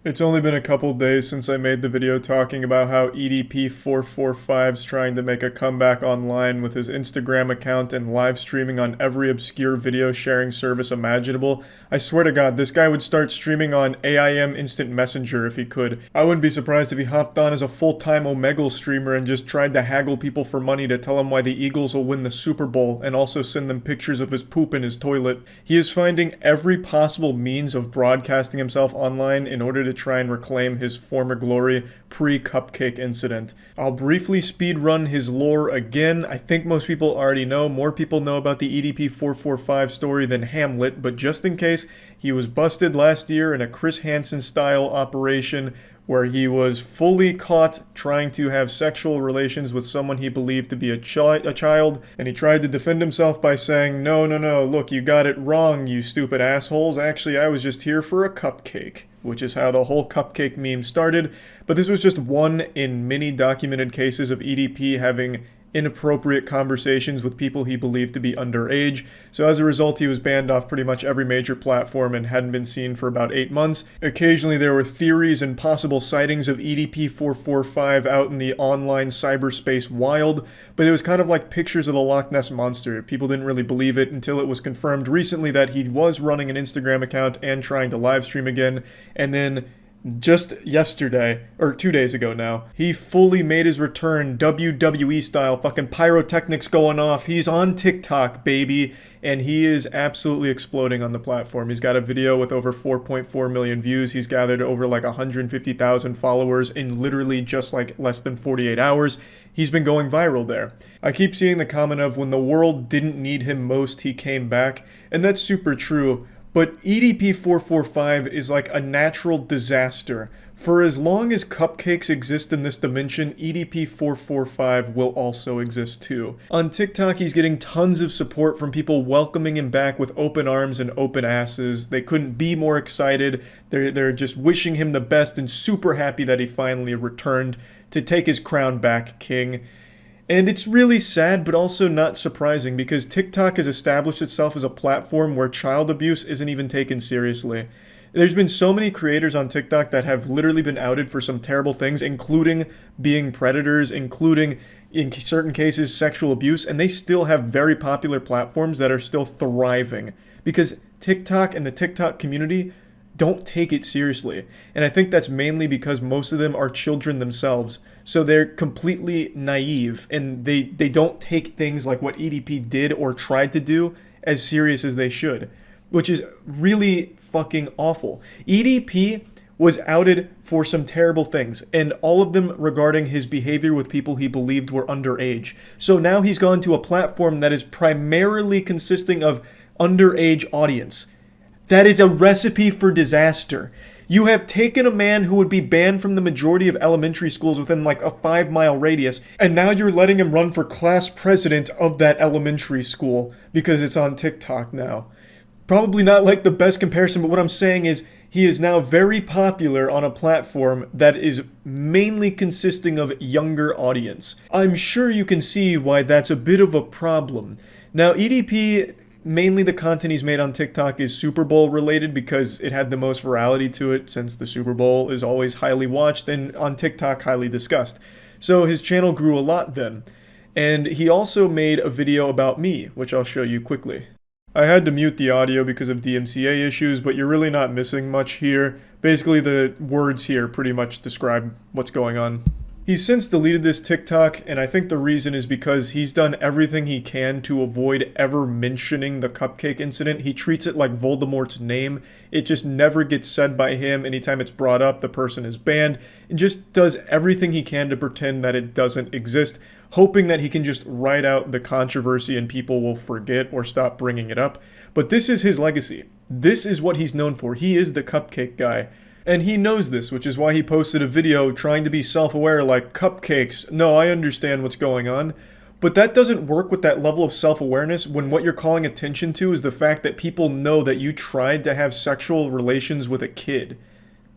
It's only been a couple days since I made the video talking about how EDP445 is trying to make a comeback online with his Instagram account and live streaming on every obscure video sharing service imaginable. I swear to God, this guy would start streaming on AIM Instant Messenger if he could. I wouldn't be surprised if he hopped on as a full-time Omegle streamer and just tried to haggle people for money to tell them why the Eagles will win the Super Bowl and also send them pictures of his poop in his toilet. He is finding every possible means of broadcasting himself online in order to try and reclaim his former glory pre-cupcake incident. I'll briefly speedrun his lore again. I think most people already know. More people know about the EDP445 story than Hamlet, but just in case, he was busted last year in a Chris Hansen-style operation where he was fully caught trying to have sexual relations with someone he believed to be a child, and he tried to defend himself by saying, no, no, no, look, you got it wrong, you stupid assholes. Actually, I was just here for a cupcake, which is how the whole cupcake meme started. But this was just one in many documented cases of EDP having inappropriate conversations with people he believed to be underage. So as a result, he was banned off pretty much every major platform and hadn't been seen for about 8 months. Occasionally there were theories and possible sightings of EDP445 out in the online cyberspace wild, but it was kind of like pictures of the Loch Ness Monster. People didn't really believe it until it was confirmed recently that he was running an Instagram account and trying to live stream again, and then just yesterday, or 2 days ago now, he fully made his return, WWE style, fucking pyrotechnics going off. He's on TikTok, baby, and he is absolutely exploding on the platform. He's got a video with over 4.4 million views. He's gathered over like 150,000 followers in literally just like less than 48 hours. He's been going viral there. I keep seeing the comment of when the world didn't need him most, he came back, and that's super true. But EDP445 is like a natural disaster. For as long as cupcakes exist in this dimension, EDP445 will also exist too. On TikTok, he's getting tons of support from people welcoming him back with open arms and open asses. They couldn't be more excited. They're just wishing him the best and super happy that he finally returned to take his crown back, king. And it's really sad, but also not surprising, because TikTok has established itself as a platform where child abuse isn't even taken seriously. There's been so many creators on TikTok that have literally been outed for some terrible things, including being predators, including, in certain cases, sexual abuse, and they still have very popular platforms that are still thriving. Because TikTok and the TikTok community don't take it seriously. And I think that's mainly because most of them are children themselves. So they're completely naive, and they don't take things like what EDP did or tried to do as serious as they should, which is really fucking awful. EDP was outed for some terrible things, and all of them regarding his behavior with people he believed were underage. So now he's gone to a platform that is primarily consisting of underage audience. That is a recipe for disaster. You have taken a man who would be banned from the majority of elementary schools within like a 5-mile radius, and now you're letting him run for class president of that elementary school because it's on TikTok now. Probably not like the best comparison, but what I'm saying is he is now very popular on a platform that is mainly consisting of younger audience. I'm sure you can see why that's a bit of a problem. Now, EDP, mainly the content he's made on TikTok is Super Bowl related because it had the most virality to it, since the Super Bowl is always highly watched and on TikTok highly discussed. So his channel grew a lot then. And he also made a video about me, which I'll show you quickly. I had to mute the audio because of DMCA issues, but you're really not missing much here. Basically, the words here pretty much describe what's going on. He's since deleted this TikTok, and I think the reason is because he's done everything he can to avoid ever mentioning the cupcake incident. He treats it like Voldemort's name. It just never gets said by him. Anytime it's brought up, the person is banned, and just does everything he can to pretend that it doesn't exist, hoping that he can just write out the controversy and people will forget or stop bringing it up. But this is his legacy. This is what he's known for. He is the cupcake guy. And he knows this, which is why he posted a video trying to be self-aware like, cupcakes, no, I understand what's going on. But that doesn't work with that level of self-awareness when what you're calling attention to is the fact that people know that you tried to have sexual relations with a kid.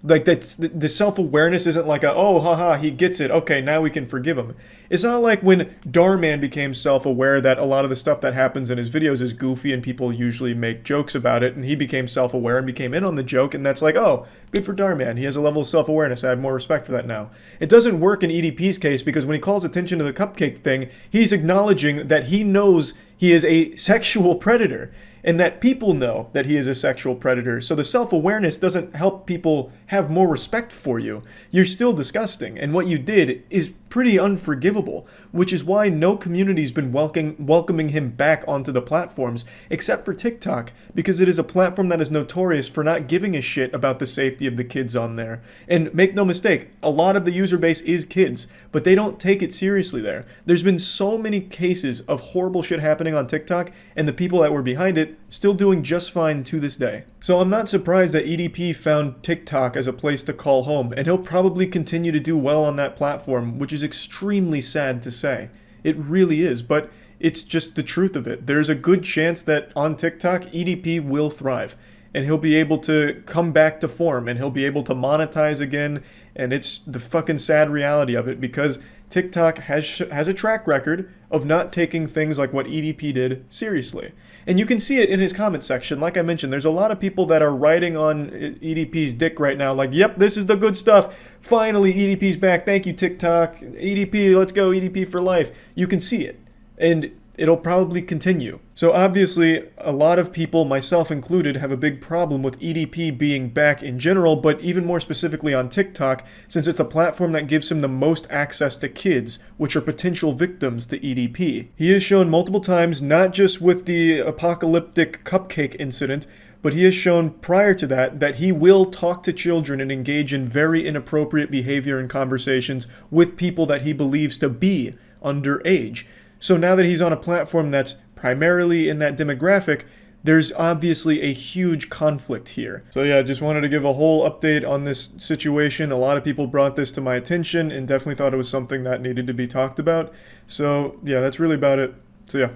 Like that's the self-awareness isn't like a oh haha he gets it, okay, now we can forgive him. It's not like when Darman became self-aware that a lot of the stuff that happens in his videos is goofy and people usually make jokes about it, and he became self-aware and became in on the joke, and that's like, oh, good for Darman, he has a level of self-awareness, I have more respect for that now. It doesn't work in EDP's case because when he calls attention to the cupcake thing, he's acknowledging that he knows he is a sexual predator and that people know that he is a sexual predator. So the self-awareness doesn't help people have more respect for you. You're still disgusting, and what you did is pretty unforgivable, which is why no community's been welcoming him back onto the platforms, except for TikTok, because it is a platform that is notorious for not giving a shit about the safety of the kids on there. And make no mistake, a lot of the user base is kids, but they don't take it seriously there. There's been so many cases of horrible shit happening on TikTok, and the people that were behind it still doing just fine to this day. So I'm not surprised that EDP found TikTok as a place to call home, and he'll probably continue to do well on that platform, which is extremely sad to say. It really is, but it's just the truth of it. There's a good chance that on TikTok, EDP will thrive, and he'll be able to come back to form, and he'll be able to monetize again, and it's the fucking sad reality of it, because TikTok has a track record of not taking things like what EDP did seriously. And you can see it in his comment section. Like I mentioned, there's a lot of people that are writing on EDP's dick right now, like, yep, this is the good stuff. Finally, EDP's back. Thank you, TikTok. EDP, let's go, EDP for life. You can see it. And it'll probably continue. So obviously, a lot of people, myself included, have a big problem with EDP being back in general, but even more specifically on TikTok, since it's the platform that gives him the most access to kids, which are potential victims to EDP. He has shown multiple times, not just with the apocalyptic cupcake incident, but he has shown prior to that that he will talk to children and engage in very inappropriate behavior and conversations with people that he believes to be underage. So now that he's on a platform that's primarily in that demographic, there's obviously a huge conflict here. So yeah, just wanted to give a whole update on this situation. A lot of people brought this to my attention and definitely thought it was something that needed to be talked about. So yeah, that's really about it. So yeah.